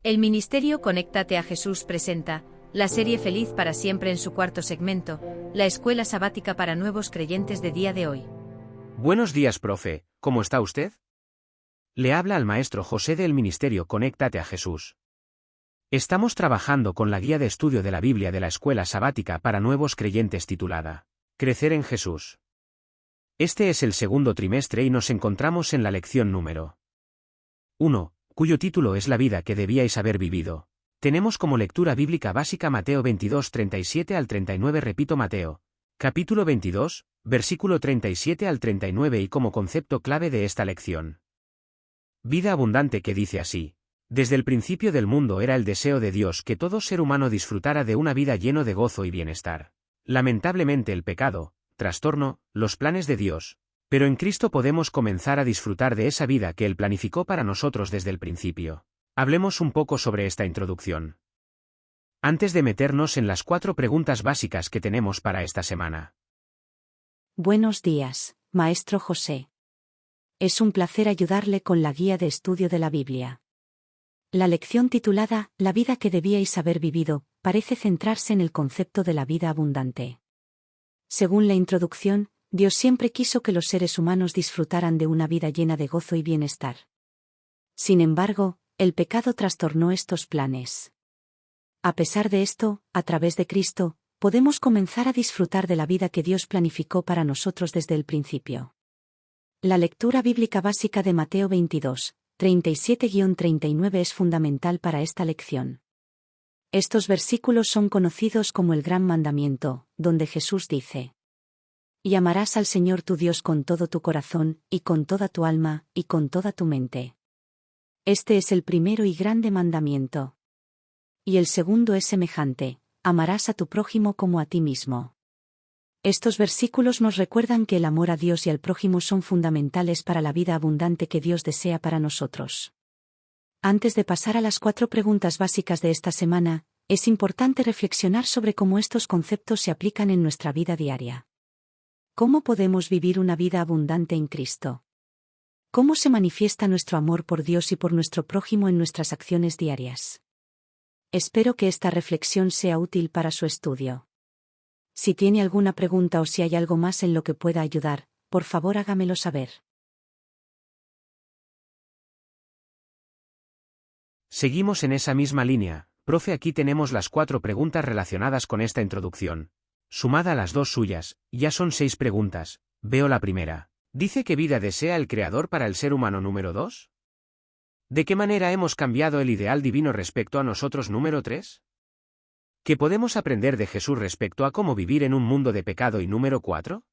El Ministerio Conéctate a Jesús presenta la serie Feliz para Siempre en su cuarto segmento, la escuela sabática para nuevos creyentes de día de hoy. Buenos días, profe, ¿cómo está usted? Le habla al maestro José del Ministerio Conéctate a Jesús. Estamos trabajando con la guía de estudio de la Biblia de la escuela sabática para nuevos creyentes titulada Crecer en Jesús. Este es el segundo trimestre y nos encontramos en la lección número 1, cuyo título es La vida que debíais haber vivido. Tenemos como lectura bíblica básica Mateo 22, 37 al 39. Repito, Mateo, capítulo 22, versículo 37 al 39, y como concepto clave de esta lección. Vida abundante, que dice así: desde el principio del mundo era el deseo de Dios que todo ser humano disfrutara de una vida lleno de gozo y bienestar. Lamentablemente el pecado trastornó los planes de Dios, pero en Cristo podemos comenzar a disfrutar de esa vida que Él planificó para nosotros desde el principio. Hablemos un poco sobre esta introducción, antes de meternos en las 4 preguntas básicas que tenemos para esta semana. Buenos días, Maestro José. Es un placer ayudarle con la guía de estudio de la Biblia. La lección titulada La vida que debíais haber vivido parece centrarse en el concepto de la vida abundante. Según la introducción, Dios siempre quiso que los seres humanos disfrutaran de una vida llena de gozo y bienestar. Sin embargo, el pecado trastornó estos planes. A pesar de esto, a través de Cristo, podemos comenzar a disfrutar de la vida que Dios planificó para nosotros desde el principio. La lectura bíblica básica de Mateo 22, 37-39 es fundamental para esta lección. Estos versículos son conocidos como el Gran Mandamiento, donde Jesús dice: y amarás al Señor tu Dios con todo tu corazón, y con toda tu alma, y con toda tu mente. Este es el primero y grande mandamiento. Y el segundo es semejante: amarás a tu prójimo como a ti mismo. Estos versículos nos recuerdan que el amor a Dios y al prójimo son fundamentales para la vida abundante que Dios desea para nosotros. Antes de pasar a las 4 preguntas básicas de esta semana, es importante reflexionar sobre cómo estos conceptos se aplican en nuestra vida diaria. ¿Cómo podemos vivir una vida abundante en Cristo? ¿Cómo se manifiesta nuestro amor por Dios y por nuestro prójimo en nuestras acciones diarias? Espero que esta reflexión sea útil para su estudio. Si tiene alguna pregunta o si hay algo más en lo que pueda ayudar, por favor hágamelo saber. Seguimos en esa misma línea, profe. Aquí tenemos las 4 preguntas relacionadas con esta introducción. Sumada a las 2 suyas, ya son 6 preguntas. Veo la primera. ¿Dice qué vida desea el Creador para el ser humano? Número 2. ¿De qué manera hemos cambiado el ideal divino respecto a nosotros? Número 3. ¿Qué podemos aprender de Jesús respecto a cómo vivir en un mundo de pecado? Y número 4.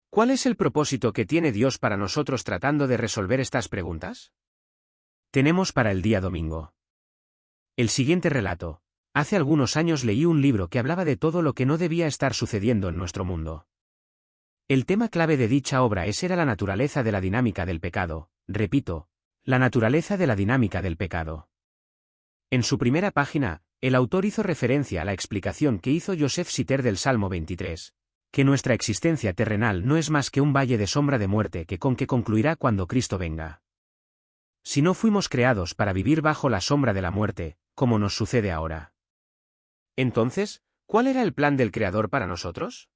¿Cuál es el propósito que tiene Dios para nosotros tratando de resolver estas preguntas? Tenemos para el día domingo el siguiente relato. Hace algunos años leí un libro que hablaba de todo lo que no debía estar sucediendo en nuestro mundo. El tema clave de dicha obra era la naturaleza de la dinámica del pecado. Repito, la naturaleza de la dinámica del pecado. En su primera página, el autor hizo referencia a la explicación que hizo Joseph Sitter del Salmo 23, que nuestra existencia terrenal no es más que un valle de sombra de muerte que concluirá cuando Cristo venga. Si no fuimos creados para vivir bajo la sombra de la muerte, como nos sucede ahora. Entonces, ¿cuál era el plan del Creador para nosotros?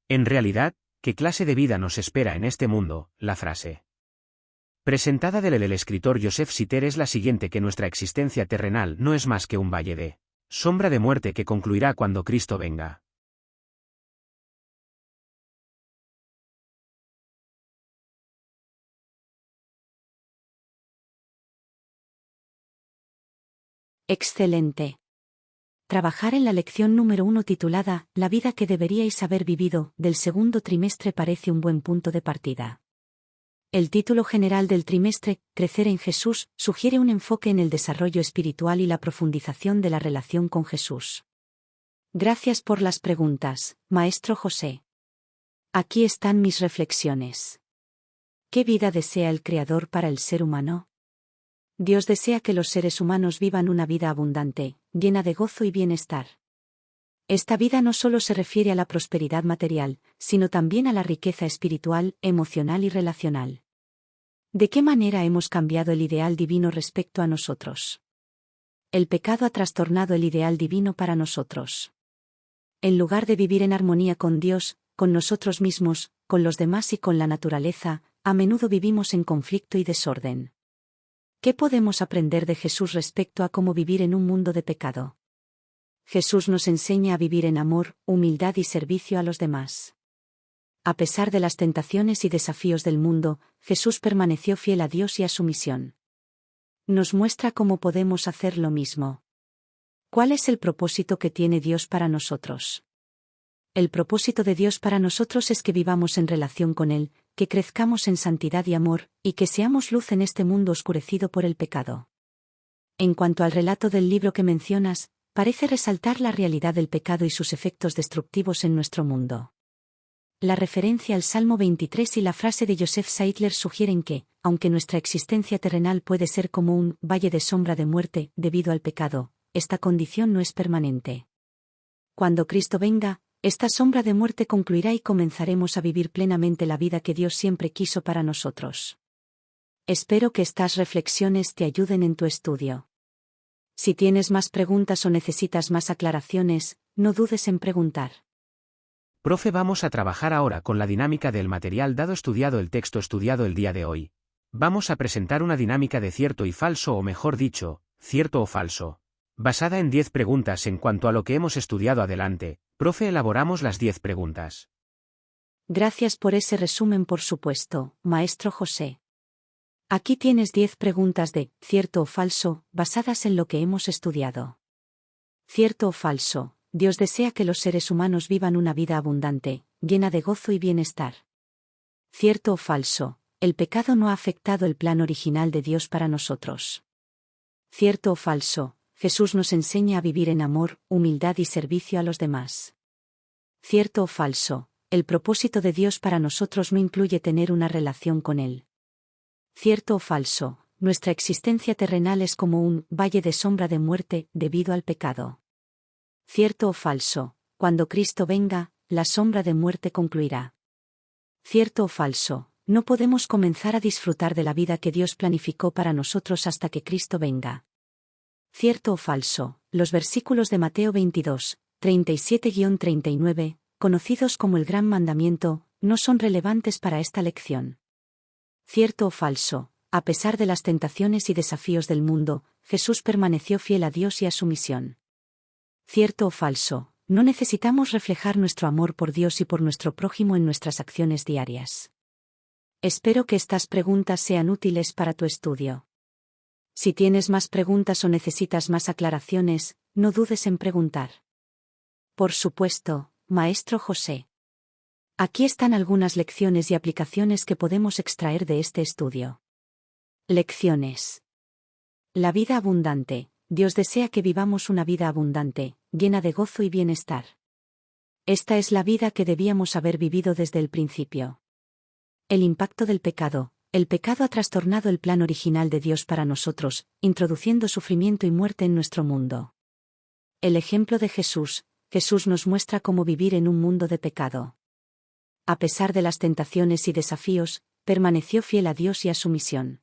En realidad, ¿qué clase de vida nos espera en este mundo? La frase presentada del escritor Joseph Sitter es la siguiente: que nuestra existencia terrenal no es más que un valle de sombra de muerte que concluirá cuando Cristo venga. Excelente. Trabajar en la lección número 1 titulada La vida que deberíais haber vivido del segundo trimestre parece un buen punto de partida. El título general del trimestre, Crecer en Jesús, sugiere un enfoque en el desarrollo espiritual y la profundización de la relación con Jesús. Gracias por las preguntas, Maestro José. Aquí están mis reflexiones. ¿Qué vida desea el Creador para el ser humano? Dios desea que los seres humanos vivan una vida abundante, llena de gozo y bienestar. Esta vida no solo se refiere a la prosperidad material, sino también a la riqueza espiritual, emocional y relacional. ¿De qué manera hemos cambiado el ideal divino respecto a nosotros? El pecado ha trastornado el ideal divino para nosotros. En lugar de vivir en armonía con Dios, con nosotros mismos, con los demás y con la naturaleza, a menudo vivimos en conflicto y desorden. ¿Qué podemos aprender de Jesús respecto a cómo vivir en un mundo de pecado? Jesús nos enseña a vivir en amor, humildad y servicio a los demás. A pesar de las tentaciones y desafíos del mundo, Jesús permaneció fiel a Dios y a su misión. Nos muestra cómo podemos hacer lo mismo. ¿Cuál es el propósito que tiene Dios para nosotros? El propósito de Dios para nosotros es que vivamos en relación con Él, que crezcamos en santidad y amor, y que seamos luz en este mundo oscurecido por el pecado. En cuanto al relato del libro que mencionas, parece resaltar la realidad del pecado y sus efectos destructivos en nuestro mundo. La referencia al Salmo 23 y la frase de Joseph Seidler sugieren que, aunque nuestra existencia terrenal puede ser como un valle de sombra de muerte debido al pecado, esta condición no es permanente. Cuando Cristo venga, esta sombra de muerte concluirá y comenzaremos a vivir plenamente la vida que Dios siempre quiso para nosotros. Espero que estas reflexiones te ayuden en tu estudio. Si tienes más preguntas o necesitas más aclaraciones, no dudes en preguntar. Profe, vamos a trabajar ahora con la dinámica del material dado estudiado el texto estudiado el día de hoy. Vamos a presentar una dinámica de cierto y falso o mejor dicho, cierto o falso. Basada en 10 preguntas en cuanto a lo que hemos estudiado adelante, profe, elaboramos las 10 preguntas. Gracias por ese resumen, por supuesto, maestro José. Aquí tienes 10 preguntas de cierto o falso, basadas en lo que hemos estudiado. Cierto o falso. Dios desea que los seres humanos vivan una vida abundante, llena de gozo y bienestar. Cierto o falso, el pecado no ha afectado el plan original de Dios para nosotros. Cierto o falso, Jesús nos enseña a vivir en amor, humildad y servicio a los demás. Cierto o falso, el propósito de Dios para nosotros no incluye tener una relación con Él. Cierto o falso, nuestra existencia terrenal es como un valle de sombra de muerte debido al pecado. Cierto o falso, cuando Cristo venga, la sombra de muerte concluirá. Cierto o falso, no podemos comenzar a disfrutar de la vida que Dios planificó para nosotros hasta que Cristo venga. Cierto o falso, los versículos de Mateo 22, 37-39, conocidos como el Gran Mandamiento, no son relevantes para esta lección. Cierto o falso, a pesar de las tentaciones y desafíos del mundo, Jesús permaneció fiel a Dios y a su misión. Cierto o falso, no necesitamos reflejar nuestro amor por Dios y por nuestro prójimo en nuestras acciones diarias. Espero que estas preguntas sean útiles para tu estudio. Si tienes más preguntas o necesitas más aclaraciones, no dudes en preguntar. Por supuesto, maestro José. Aquí están algunas lecciones y aplicaciones que podemos extraer de este estudio. Lecciones. La vida abundante. Dios desea que vivamos una vida abundante, llena de gozo y bienestar. Esta es la vida que debíamos haber vivido desde el principio. El impacto del pecado. El pecado ha trastornado el plan original de Dios para nosotros, introduciendo sufrimiento y muerte en nuestro mundo. El ejemplo de Jesús. Jesús nos muestra cómo vivir en un mundo de pecado. A pesar de las tentaciones y desafíos, permaneció fiel a Dios y a su misión.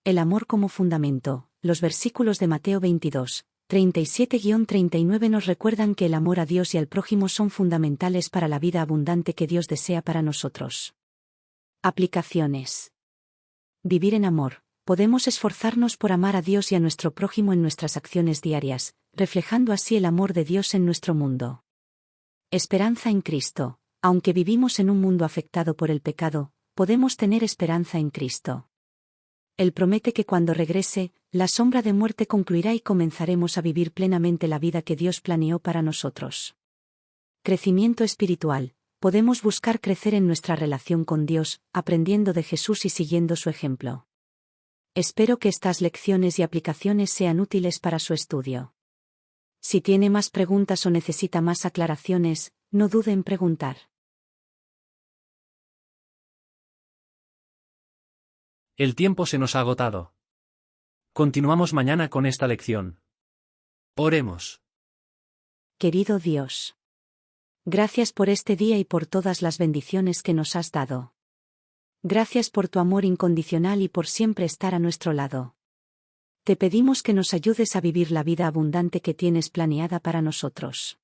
El amor como fundamento. Los versículos de Mateo 22, 37-39 nos recuerdan que el amor a Dios y al prójimo son fundamentales para la vida abundante que Dios desea para nosotros. Aplicaciones. Vivir en amor. Podemos esforzarnos por amar a Dios y a nuestro prójimo en nuestras acciones diarias, reflejando así el amor de Dios en nuestro mundo. Esperanza en Cristo. Aunque vivimos en un mundo afectado por el pecado, podemos tener esperanza en Cristo. Él promete que cuando regrese, la sombra de muerte concluirá y comenzaremos a vivir plenamente la vida que Dios planeó para nosotros. Crecimiento espiritual. Podemos buscar crecer en nuestra relación con Dios, aprendiendo de Jesús y siguiendo su ejemplo. Espero que estas lecciones y aplicaciones sean útiles para su estudio. Si tiene más preguntas o necesita más aclaraciones, no dude en preguntar. El tiempo se nos ha agotado. Continuamos mañana con esta lección. Oremos. Querido Dios. Gracias por este día y por todas las bendiciones que nos has dado. Gracias por tu amor incondicional y por siempre estar a nuestro lado. Te pedimos que nos ayudes a vivir la vida abundante que tienes planeada para nosotros.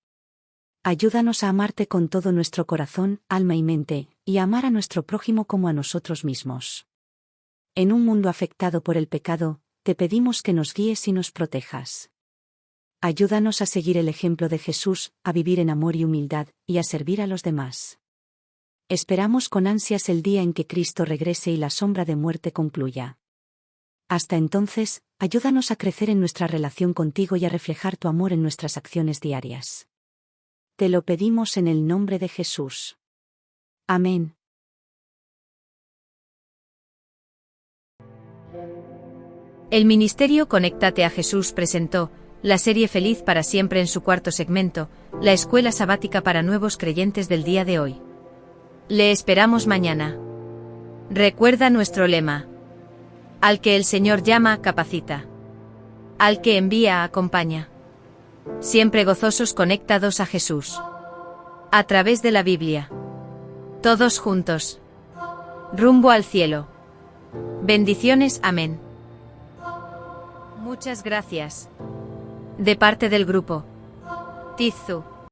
Ayúdanos a amarte con todo nuestro corazón, alma y mente, y a amar a nuestro prójimo como a nosotros mismos. En un mundo afectado por el pecado, te pedimos que nos guíes y nos protejas. Ayúdanos a seguir el ejemplo de Jesús, a vivir en amor y humildad, y a servir a los demás. Esperamos con ansias el día en que Cristo regrese y la sombra de muerte concluya. Hasta entonces, ayúdanos a crecer en nuestra relación contigo y a reflejar tu amor en nuestras acciones diarias. Te lo pedimos en el nombre de Jesús. Amén. El Ministerio Conéctate a Jesús presentó la serie Feliz para siempre en su cuarto segmento, la escuela sabática para nuevos creyentes del día de hoy. Le esperamos mañana. Recuerda nuestro lema. Al que el Señor llama, capacita. Al que envía, acompaña. Siempre gozosos conectados a Jesús. A través de la Biblia. Todos juntos. Rumbo al cielo. Bendiciones, amén. Muchas gracias. De parte del grupo Tizu.